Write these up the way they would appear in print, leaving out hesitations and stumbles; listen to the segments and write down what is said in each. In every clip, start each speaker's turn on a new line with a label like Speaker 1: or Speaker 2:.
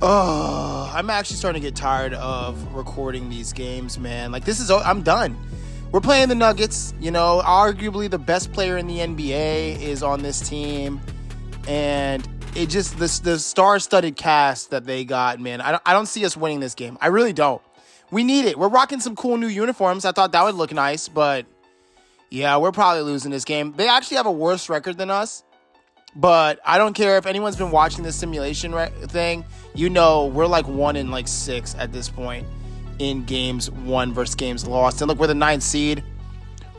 Speaker 1: Oh, I'm actually starting to get tired of recording these games, man. Like, I'm done. We're playing the Nuggets. You know, arguably the best player in the NBA is on this team. And it just, the star-studded cast that they got, man, I don't see us winning this game. I really don't. We need it. We're rocking some cool new uniforms. I thought that would look nice, but yeah, we're probably losing this game. They actually have a worse record than us. But I don't care if anyone's been watching this simulation thing. You know, we're like 1-6 at this point in games won versus games lost. And look, we're the 9th seed.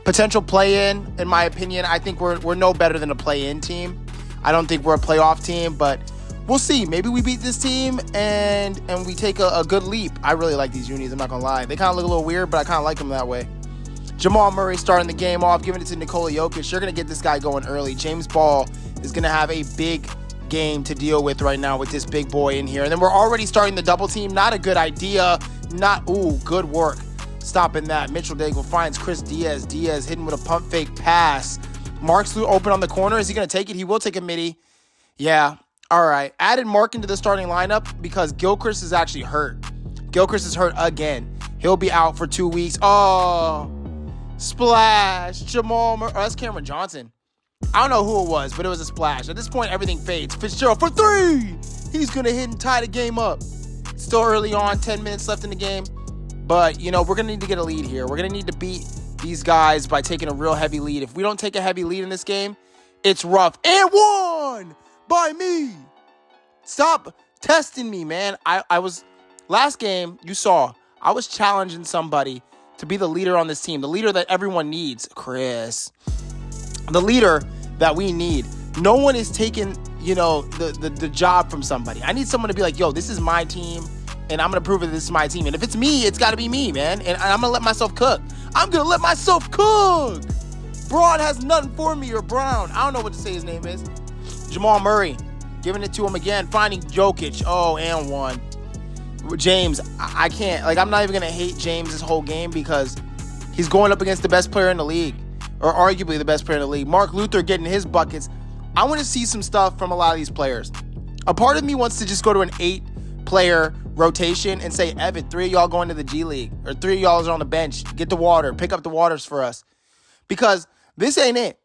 Speaker 1: Potential play-in, in my opinion. I think we're no better than a play-in team. I don't think we're a playoff team, but we'll see. Maybe we beat this team and we take a good leap. I really like these unis, I'm not going to lie. They kind of look a little weird, but I kind of like them that way. Jamal Murray starting the game off, giving it to Nikola Jokic. You're going to get this guy going early. James Ball is going to have a big game to deal with right now with this big boy in here. And then we're already starting the double team. Not a good idea. Good work stopping that. Mitchell Daigle finds Chris Diaz. Diaz hitting with a pump fake pass. Mark's open on the corner. Is he going to take it? He will take a midi. Yeah. All right. Added Mark into the starting lineup because Gilchrist is actually hurt. Gilchrist is hurt again. He'll be out for 2 weeks. Oh, splash. Jamal Murray. Oh, that's Cameron Johnson. I don't know who it was, but it was a splash. At this point, everything fades. Fitzgerald for 3. He's going to hit and tie the game up. Still early on, 10 minutes left in the game. But, you know, we're going to need to get a lead here. We're going to need to beat these guys by taking a real heavy lead. If we don't take a heavy lead in this game, it's rough. And won by me. Stop testing me, man. I was, last game, you saw, I was challenging somebody to be the leader on this team. The leader that everyone needs. Chris. The leader that we need. No one is taking, you know, the job from somebody. I need someone to be like, yo, this is my team, and I'm going to prove that this is my team. And if it's me, it's got to be me, man. And I'm going to let myself cook. I'm going to let myself cook. Broad has nothing for me, or Brown. I don't know what to say his name is. Jamal Murray giving it to him again, finding Jokic. Oh, and one. James, I can't. Like, I'm not even going to hate James this whole game because he's going up against the best player in the league. Or arguably the best player in the league. Mark Luther getting his buckets. I want to see some stuff from a lot of these players. A part of me wants to just go to an 8-player rotation and say, Evan, 3 of y'all going to the G League. Or 3 of y'all are on the bench. Get the water. Pick up the waters for us. Because this ain't it.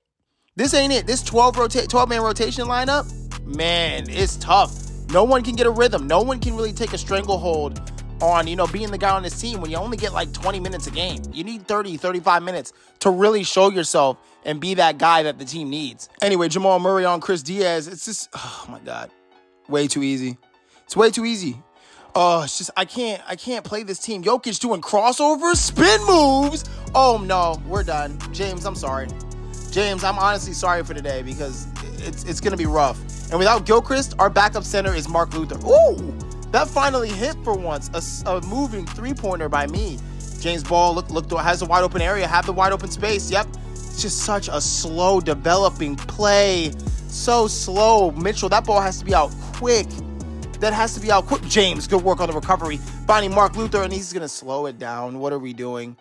Speaker 1: This ain't it. This 12-man rotation lineup, man, it's tough. No one can get a rhythm. No one can really take a stranglehold on, you know, being the guy on this team when you only get like 20 minutes a game. You need 30, 35 minutes to really show yourself and be that guy that the team needs. Anyway, Jamal Murray on Chris Diaz. It's just, oh my God, way too easy. It's way too easy. Oh, it's just, I can't play this team. Jokic doing crossovers, spin moves. Oh no, we're done. James, I'm sorry. James, I'm honestly sorry for today because it's going to be rough. And without Gilchrist, our backup center is Mark Luther. Ooh! That finally hit for once. A moving three-pointer by me. James Ball look has a wide open area, have the wide open space. Yep. It's just such a slow developing play. So slow. Mitchell, that ball has to be out quick. That has to be out quick. James, good work on the recovery. Finding Mark Luther, and he's going to slow it down. What are we doing?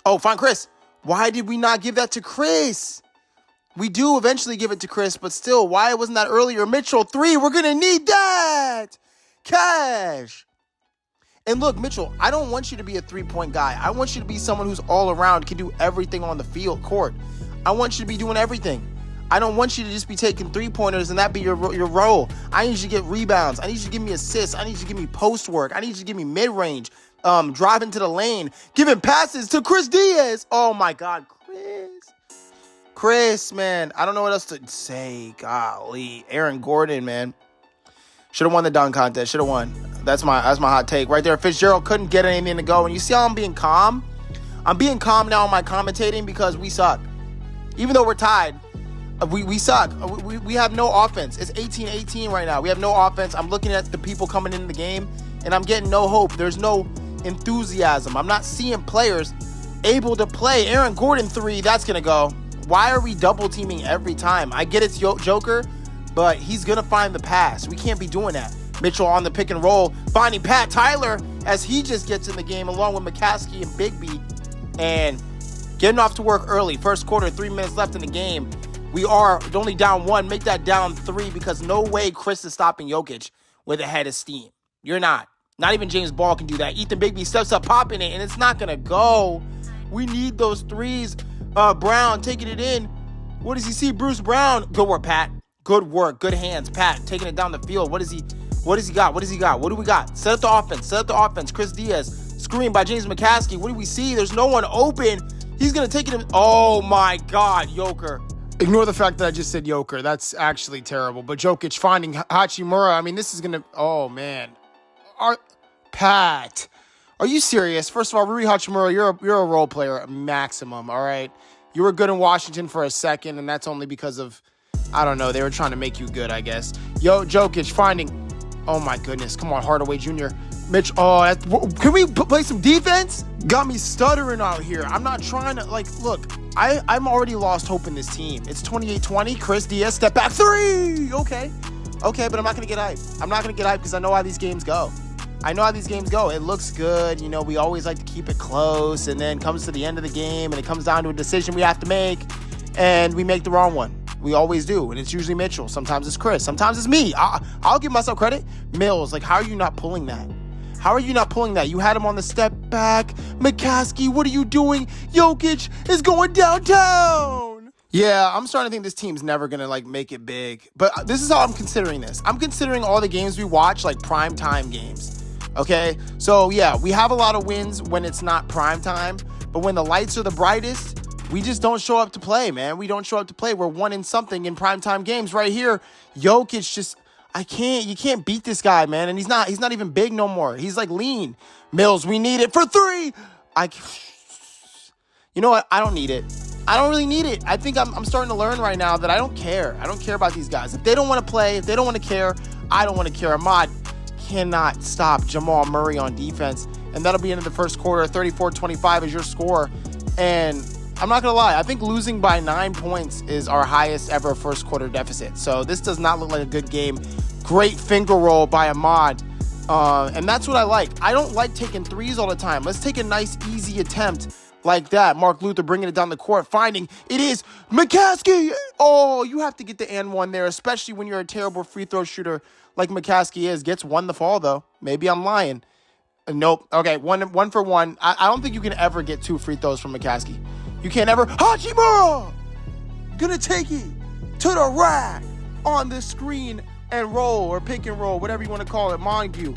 Speaker 1: Oh, find Chris. Why did we not give that to Chris? We do eventually give it to Chris, but still, why wasn't that earlier? Mitchell, 3. We're going to need that. Cash. And look, Mitchell, I don't want you to be a 3-point guy. I want you to be someone who's all around, can do everything on the field, court. I want you to be doing everything. I don't want you to just be taking 3-pointers and that be your role. I need you to get rebounds. I need you to give me assists. I need you to give me post work. I need you to give me mid-range, driving to the lane, giving passes to Chris Diaz. Oh my God, Chris, man. I don't know what else to say. Golly, Aaron Gordon, man. Should have won the dunk contest. Should have won. That's my hot take right there. Fitzgerald couldn't get anything to go. And you see how I'm being calm? I'm being calm now in my commentating because we suck. Even though we're tied, we suck. We have no offense. It's 18-18 right now. We have no offense. I'm looking at the people coming into the game, and I'm getting no hope. There's no enthusiasm. I'm not seeing players able to play. Aaron Gordon 3, that's going to go. Why are we double teaming every time? I get it's Joker, but he's going to find the pass. We can't be doing that. Mitchell on the pick and roll, finding Pat Tyler as he just gets in the game along with McCaskey and Bigby, and getting off to work early. First quarter, 3 minutes left in the game. We are only down 1. Make that down 3 because no way Chris is stopping Jokic with a head of steam. You're not. Not even James Ball can do that. Ethan Bigby steps up, popping it, and it's not going to go. We need those threes. Brown taking it in. What does he see? Bruce Brown. Good work, Pat. Good work. Good hands, Pat. Taking it down the field. What does he got? What do we got? Set up the offense. Chris Diaz. Screen by James McCaskey. What do we see? There's no one open. He's going to take it in. Oh, my God, Joker. Ignore the fact that I just said Joker. That's actually terrible. But Jokic finding Hachimura. I mean, this is going to... Oh, man. Pat, are you serious? First of all, Rui Hachimura, you're a role player maximum, all right? You were good in Washington for a second, and that's only because of, I don't know, they were trying to make you good, I guess. Jokic finding, oh my goodness, come on, Hardaway Jr. Mitch, can we play some defense? Got me stuttering out here. I'm not trying to, look, I'm already lost hope in this team. It's 28-20, Chris Diaz, step back, 3! Okay, but I'm not going to get hyped. I'm not going to get hyped because I know how these games go. It looks good. You know, we always like to keep it close, and then comes to the end of the game, and it comes down to a decision we have to make, and we make the wrong one. We always do, and it's usually Mitchell. Sometimes it's Chris. Sometimes it's me. I'll give myself credit. Mills, how are you not pulling that? You had him on the step back. McCaskey, what are you doing? Jokic is going downtown. Yeah, I'm starting to think this team's never going to, make it big. But this is how I'm considering this. I'm considering all the games we watch like prime time games. Okay, so yeah, we have a lot of wins when it's not prime time, but when the lights are the brightest, we just don't show up to play, man. We don't show up to play. We're 1-0 in prime time games right here. Jokic you can't beat this guy, man, and he's not even big no more. He's lean. Mills, we need it for 3. You know what? I don't need it. I don't really need it. I think I'm starting to learn right now that I don't care. I don't care about these guys. If they don't want to play, if they don't want to care, I don't want to care. Ahmad cannot stop Jamal Murray on defense, and that'll be into the first quarter. 34-25 is your score, and I'm not gonna lie, I think losing by 9 points is our highest ever first quarter deficit. So this does not look like a good game. Great finger roll by Ahmad, and that's what I like. I don't like taking threes all the time. Let's take a nice easy attempt like that. Mark Luther bringing it down the court, finding it is McCaskey. Oh, you have to get the and one there, especially when you're a terrible free throw shooter like McCaskey is. Gets one the fall, though. Maybe I'm lying. Nope. Okay, one for one. I don't think you can ever get 2 free throws from McCaskey. You can't ever. Hachimura! Gonna take it to the rack on the screen and roll, or pick and roll, whatever you want to call it, Montague.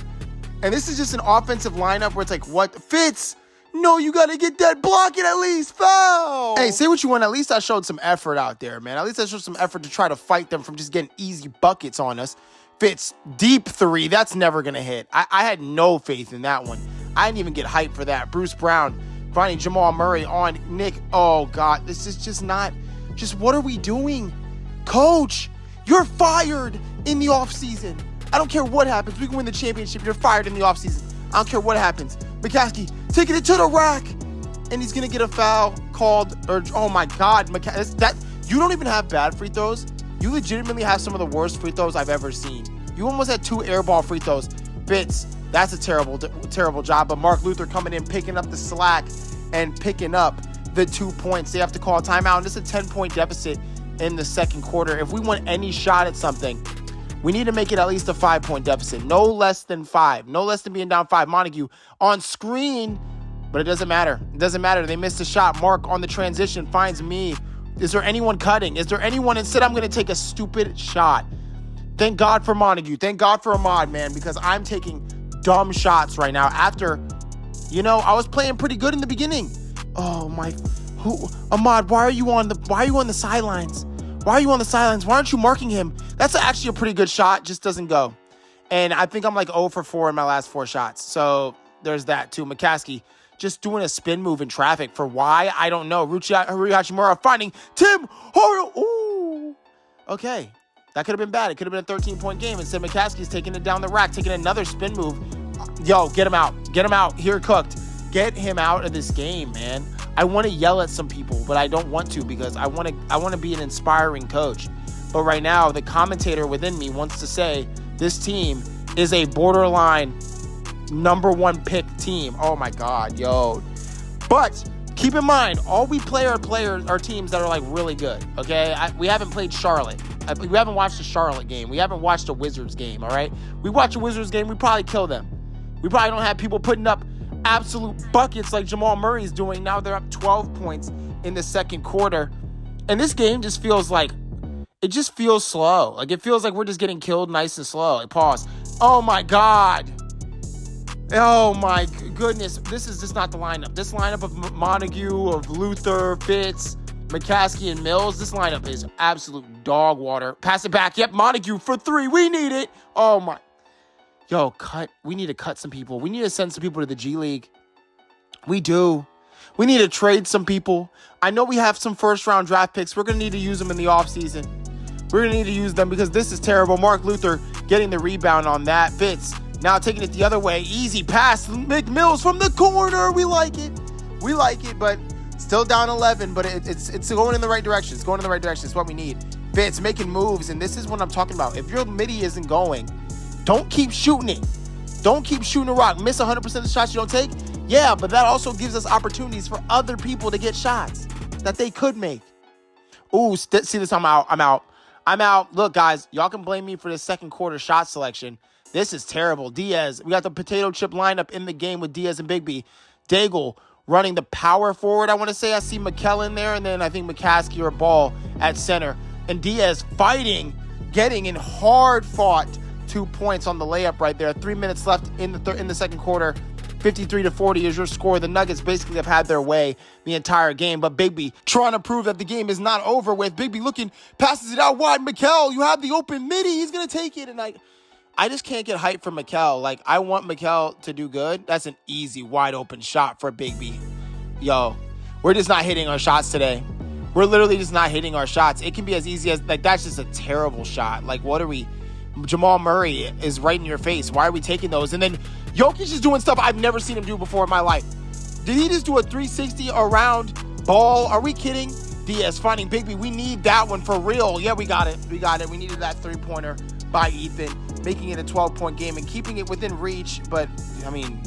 Speaker 1: And this is just an offensive lineup where it's what? Fitz! No, you got to get that block it at least. Foul! Hey, say what you want. At least I showed some effort out there, man. At least I showed some effort to try to fight them from just getting easy buckets on us. Fitz, deep 3. That's never going to hit. I had no faith in that one. I didn't even get hyped for that. Bruce Brown finding Jamal Murray on Nick. Oh, God. This is just not... Just what are we doing? Coach, you're fired in the offseason. I don't care what happens. We can win the championship. You're fired in the offseason. I don't care what happens. McCaskey taking it to the rack, and he's gonna get a foul called. Oh my God, that you don't even have bad free throws. You legitimately have some of the worst free throws I've ever seen. You almost had 2 airball free throws. Fitz, that's a terrible job. But Mark Luther coming in, picking up the slack, and picking up the 2 points. They have to call a timeout, and it's a 10-point deficit in the second quarter. If we want any shot at something, we need to make it at least a 5-point deficit. No less than 5. No less than being down 5. Montague on screen, but it doesn't matter. It doesn't matter. They missed a shot. Mark on the transition finds me. Is there anyone cutting? Is there anyone? Instead, I'm going to take a stupid shot. Thank God for Montague. Thank God for Ahmad, man, because I'm taking dumb shots right now after, I was playing pretty good in the beginning. Oh, Ahmad, why are you on the sidelines? Why are you on the sidelines? Why aren't you marking him? That's actually a pretty good shot. Just doesn't go. And I think I'm 0 for 4 in my last 4 shots. So there's that too. McCaskey just doing a spin move in traffic. For why? I don't know. Rui Hachimura finding Tim Hardaway. Ooh. Okay. That could have been bad. It could have been a 13-point game. Instead, McCaskey's taking it down the rack, taking another spin move. Yo, get him out. Get him out. Here cooked. Get him out of this game, man. I want to yell at some people, but I don't want to because I want to be an inspiring coach. But right now, the commentator within me wants to say this team is a borderline number 1 pick team. Oh my God, yo. But keep in mind, all we play are teams that are really good. Okay, we haven't played Charlotte. We haven't watched a Charlotte game. We haven't watched a Wizards game, all right? We watch a Wizards game, we probably kill them. We probably don't have people putting up absolute buckets like Jamal Murray's doing. Now they're up 12 points in the second quarter. And this game just feels like, it just feels slow. Like, it feels like we're just getting killed nice and slow. Like, pause. Oh, my God. Oh, my goodness. This is just not the lineup. This lineup of Montague, of Luther, Fitz, McCaskey, and Mills, this lineup is absolute dog water. Pass it back. Yep, Montague for three. We need it. Oh, my. Yo, we need to cut some people. We need to send some people to the G League. We do. We need to trade some people. I know we have some first-round draft picks. We're going to need to use them in the offseason. We're going to need to use them because this is terrible. Mark Luther getting the rebound on that. Fitz now taking it the other way. Easy pass. McMills from the corner. We like it. We like it, but still down 11. But it's going in the right direction. It's going in the right direction. It's what we need. Fitz making moves, and this is what I'm talking about. If your midi isn't going, don't keep shooting it. Don't keep shooting a rock. Miss 100% of the shots you don't take. Yeah, but that also gives us opportunities for other people to get shots that they could make. Ooh, see this? I'm out. Look, guys, y'all can blame me for the second quarter shot selection. This is terrible. Diaz, we got the potato chip lineup in the game with Diaz and Bigby. Daigle running the power forward, I want to say. I see McKellen there, and then I think McCaskey or Ball at center. And Diaz fighting, getting in hard fought 2 points on the layup right there. 3 minutes left in the second quarter. 53-40 is your score. The Nuggets basically have had their way the entire game, but Bigby trying to prove that the game is not over with. Bigby looking, passes it out wide. Mikal, you have the open midi. He's going to take it, and I just can't get hyped for Mikal. Like, I want Mikal to do good. That's an easy, wide open shot for Bigby. Yo, we're just not hitting our shots today. We're literally just not hitting our shots. It can be as easy as, like, that's just a terrible shot. Like, what are we? Jamal Murray is right in your face. Why are we taking those? And then Jokic is doing stuff I've never seen him do before in my life. Did he just do a 360 around Ball? Are we kidding? Diaz finding Bigby. We need that one for real. Yeah, we got it. We needed that three-pointer by Ethan, making it a 12-point game and keeping it within reach. But, I mean,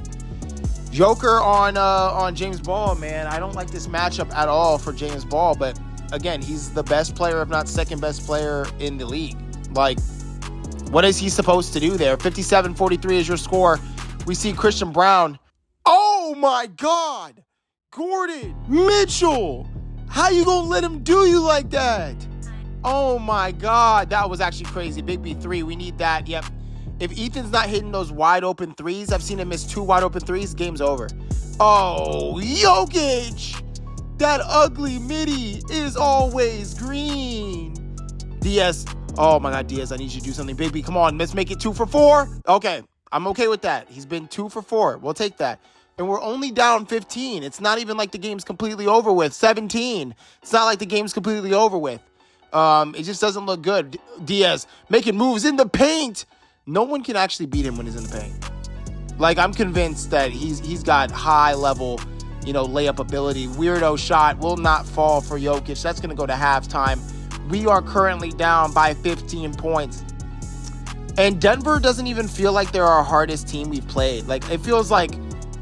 Speaker 1: Joker on James Ball, man. I don't like this matchup at all for James Ball. But, again, he's the best player, if not second best player in the league. Like, what is he supposed to do there? 57-43 is your score. We see Christian Brown. Oh, my God. Gordon Mitchell. How you going to let him do you like that? Oh, my God. That was actually crazy. Big B3. We need that. Yep. If Ethan's not hitting those wide open threes, I've seen him miss 2 wide open threes. Game's over. Oh, Jokic. That ugly midi is always green. Diaz. Oh, my God, Diaz, I need you to do something. Bigby, come on. Let's make it 2 for 4. Okay, I'm okay with that. He's been 2 for 4. We'll take that. And we're only down 15. It's not even like the game's completely over with. 17. It's not like the game's completely over with. It just doesn't look good. Diaz making moves in the paint. No one can actually beat him when he's in the paint. Like, I'm convinced that he's got high-level, layup ability. Weirdo shot will not fall for Jokic. That's going to go to halftime. We are currently down by 15 points. And Denver doesn't even feel like they're our hardest team we've played. Like, it feels like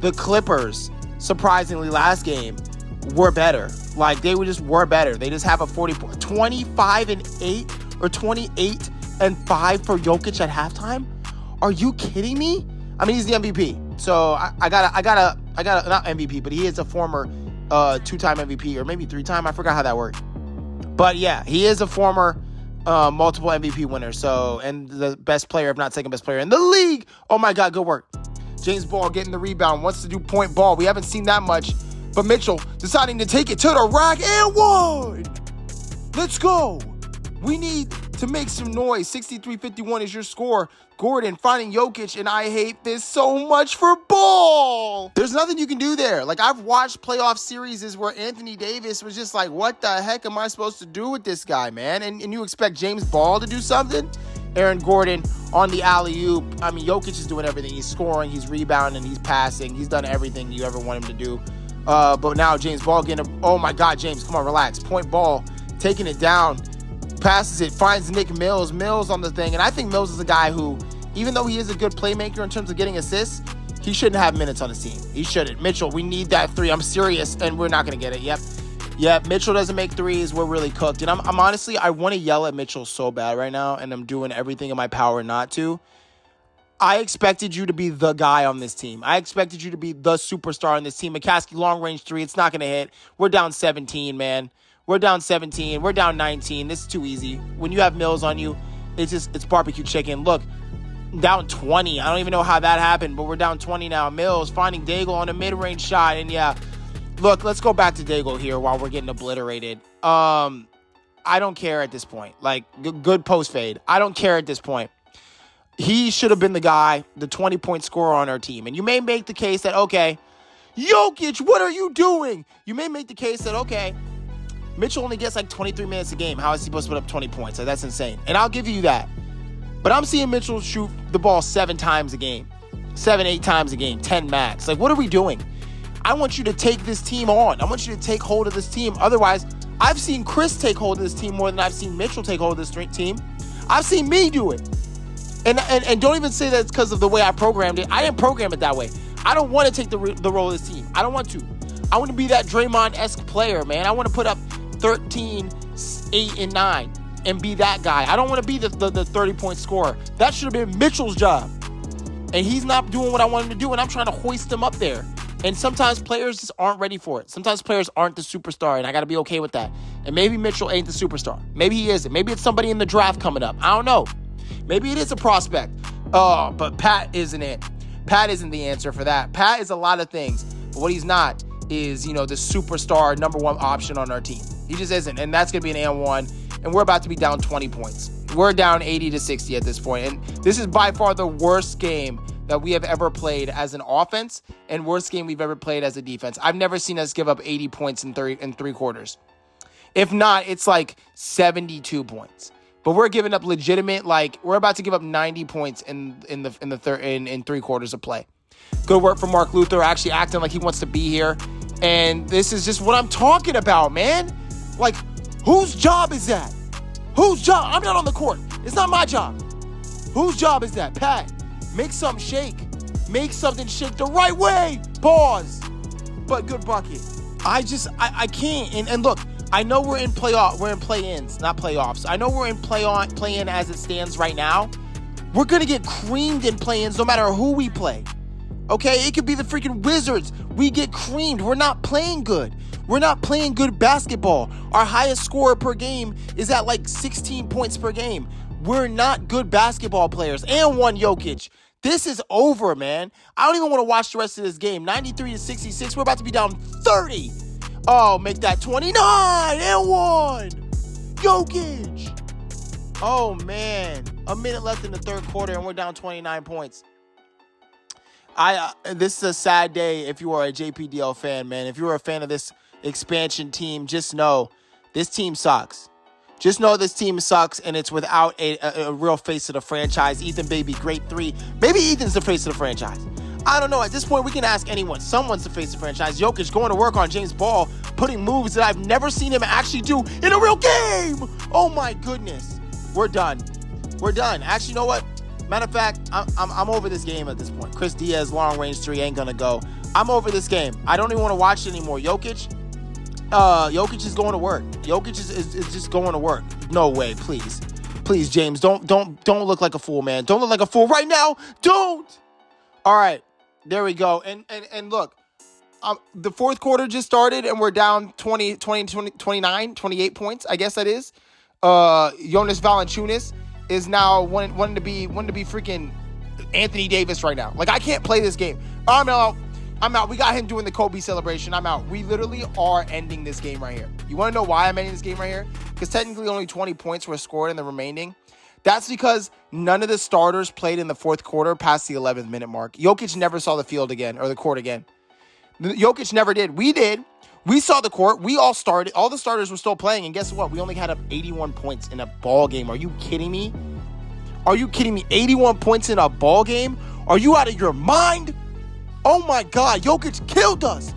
Speaker 1: the Clippers, surprisingly, last game, were better. Like, they were better. They just have a 25-8 or 28-5 for Jokic at halftime. Are you kidding me? I mean, he's the MVP. So I gotta not MVP, but he is a former 2-time MVP, or maybe 3-time. I forgot how that worked. But yeah, he is a former multiple MVP winner. So, and the best player, if not second best player in the league. Oh my God, good work. James Ball getting the rebound, wants to do point ball. We haven't seen that much. But Mitchell deciding to take it to the rack and one. Let's go. We need to make some noise. 63-51 is your score. Gordon finding Jokic, and I hate this so much for Ball. There's nothing you can do there. Like, I've watched playoff series where Anthony Davis was just like, what the heck am I supposed to do with this guy, man? And you expect James Ball to do something? Aaron Gordon on the alley-oop. I mean, Jokic is doing everything. He's scoring, he's rebounding, he's passing. He's done everything you ever want him to do. But now James Ball getting oh my God, James, come on, relax. Point ball, taking it down. Passes it, finds Nick Mills. Mills on the thing. And I think Mills is a guy who, even though he is a good playmaker in terms of getting assists, he shouldn't have minutes on his team. He shouldn't. Mitchell, we need that 3. I'm serious, and we're not going to get it. Yep. Yeah, Mitchell doesn't make threes. We're really cooked. And I'm honestly, I want to yell at Mitchell so bad right now, and I'm doing everything in my power not to. I expected you to be the guy on this team. I expected you to be the superstar on this team. McCaskey, long-range three. It's not going to hit. We're down 17, man. We're down 17. We're down 19. This is too easy. When you have Mills on you, it's barbecue chicken. Look, down 20. I don't even know how that happened, but we're down 20 now. Mills finding Daigle on a mid-range shot. And, yeah, look, let's go back to Daigle here while we're getting obliterated. I don't care at this point. Like, good post fade. I don't care at this point. He should have been the guy, the 20-point scorer on our team. And you may make the case that, okay, Jokic, what are you doing? You may make the case that, okay, Mitchell only gets like 23 minutes a game. How is he supposed to put up 20 points? Like, that's insane. And I'll give you that. But I'm seeing Mitchell shoot the ball 7 times a game. 7, 8 times a game. 10 max. Like, what are we doing? I want you to take this team on. I want you to take hold of this team. Otherwise, I've seen Chris take hold of this team more than I've seen Mitchell take hold of this team. I've seen me do it. And don't even say that it's because of the way I programmed it. I didn't program it that way. I don't want to take the role of this team. I don't want to. I want to be that Draymond-esque player, man. I want to put up 13, 8, and 9 and be that guy. I don't want to be the 30-point scorer. That should have been Mitchell's job. And he's not doing what I want him to do, and I'm trying to hoist him up there. And sometimes players just aren't ready for it. Sometimes players aren't the superstar, and I got to be okay with that. And maybe Mitchell ain't the superstar. Maybe he isn't. Maybe it's somebody in the draft coming up. I don't know. Maybe it is a prospect. Oh, but Pat isn't it. Pat isn't the answer for that. Pat is a lot of things. But what he's not is, the superstar number one option on our team. He just isn't. And that's going to be an and one. And we're about to be down 20 points. We're down 80 to 60 at this point. And this is by far the worst game that we have ever played as an offense and worst game we've ever played as a defense. I've never seen us give up 80 points in 3 quarters. If not, it's like 72 points. But we're giving up legitimate, we're about to give up 90 points in 3 quarters of play. Good work from Mark Luther, actually acting like he wants to be here. And this is just what I'm talking about, man. Like, whose job is that? Whose job? I'm not on the court. It's not my job. Whose job is that? Pat, make something shake. Make something shake the right way. Pause. But good bucket. I can't. And look, I know we're in play-ins, not playoffs. I know we're in play-in as it stands right now. We're going to get creamed in play-ins no matter who we play. Okay? It could be the freaking Wizards. We get creamed. We're not playing good. We're not playing good basketball. Our highest scorer per game is at 16 points per game. We're not good basketball players. And one Jokic. This is over, man. I don't even want to watch the rest of this game. 93 to 66. We're about to be down 30. Oh, make that 29 and 1. Jokic. Oh, man. A minute left in the third quarter, and we're down 29 points. This is a sad day if you are a JPDL fan, man. If you're a fan of this expansion team, just know this team sucks. Just know this team sucks, and it's without a real face of the franchise. Ethan, baby, great 3. Maybe Ethan's the face of the franchise. I don't know. At this point, we can ask anyone. Someone's the face of the franchise. Jokic going to work on James Ball, putting moves that I've never seen him actually do in a real game. Oh, my goodness. We're done. We're done. Actually, you know what? Matter of fact, I'm over this game at this point. Chris Diaz, long-range 3, ain't going to go. I'm over this game. I don't even want to watch it anymore. Jokic is going to work. Jokic is just going to work. No way, please. Please, James, don't look like a fool, man. Don't look like a fool right now. Don't. All right. There we go. And look, the fourth quarter just started, and we're down 28 points, I guess that is. Jonas Valanciunas is now wanting to be freaking Anthony Davis right now. Like, I can't play this game. I'm out. We got him doing the Kobe celebration. I'm out. We literally are ending this game right here. You want to know why I'm ending this game right here? Because technically only 20 points were scored in the remaining. That's because none of the starters played in the fourth quarter past the 11th minute mark. Jokic never saw the field again, or the court again. Jokic never did. We did. We saw the court. We all started. All the starters were still playing, and guess what? We only had up 81 points in a ball game. Are you kidding me? Are you kidding me? 81 points in a ball game? Are you out of your mind? Oh my God, Jokic killed us.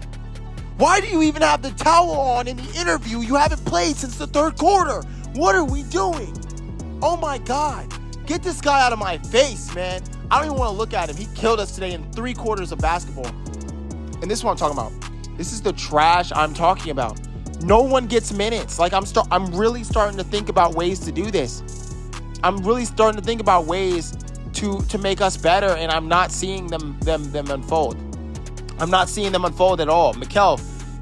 Speaker 1: Why do you even have the towel on in the interview? You haven't played since the third quarter. What are we doing? Oh my God. Get this guy out of my face, man. I don't even want to look at him. He killed us today in 3 quarters of basketball. And this is what I'm talking about. This is the trash I'm talking about. No one gets minutes. Like, I'm really starting to think about ways to do this. I'm really starting to think about ways to make us better, and I'm not seeing them unfold. I'm not seeing them unfold at all. Mikel,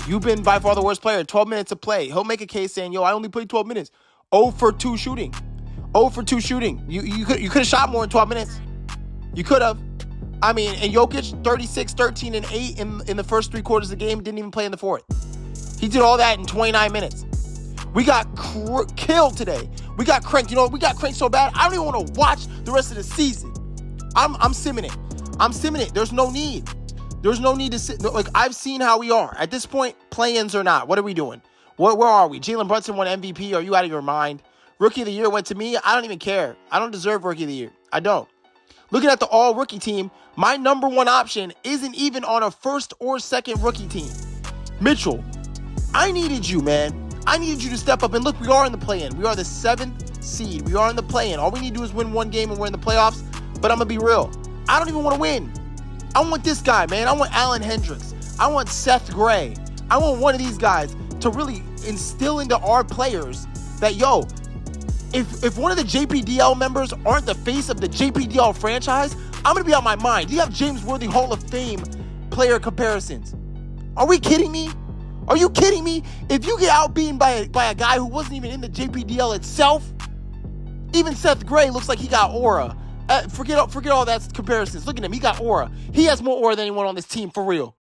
Speaker 1: you've been by far the worst player. 12 minutes of play. He'll make a case saying, yo, I only played 12 minutes. 0 for 2 shooting. 0 for 2 shooting. You could have shot more in 12 minutes. You could have. I mean, and Jokic, 36, 13, and 8 in the first 3 quarters of the game, didn't even play in the fourth. He did all that in 29 minutes. We got killed today. We got cranked. You know, we got cranked so bad, I don't even want to watch the rest of the season. I'm simming it. I'm simming it. There's no need. There's no need to sit. Like, I've seen how we are. At this point, play-ins or not, what are we doing? Where are we? Jalen Brunson won MVP. Are you out of your mind? Rookie of the Year went to me. I don't even care. I don't deserve Rookie of the Year. I don't. Looking at the all-rookie team, my number one option isn't even on a first or second rookie team. Mitchell, I needed you, man. I needed you to step up. And look, we are in the play-in. We are the 7th seed. We are in the play-in. All we need to do is win one game and we're in the playoffs. But I'm going to be real. I don't even want to win. I want this guy, man. I want Alan Hendricks. I want Seth Gray. I want one of these guys to really instill into our players that, yo, if one of the JPDL members aren't the face of the JPDL franchise, I'm going to be out my mind. You have James Worthy Hall of Fame player comparisons. Are we kidding me? Are you kidding me? If you get outbeaten by a guy who wasn't even in the JPDL itself, even Seth Gray looks like he got aura. Forget all that comparisons. Look at him. He got aura. He has more aura than anyone on this team, for real.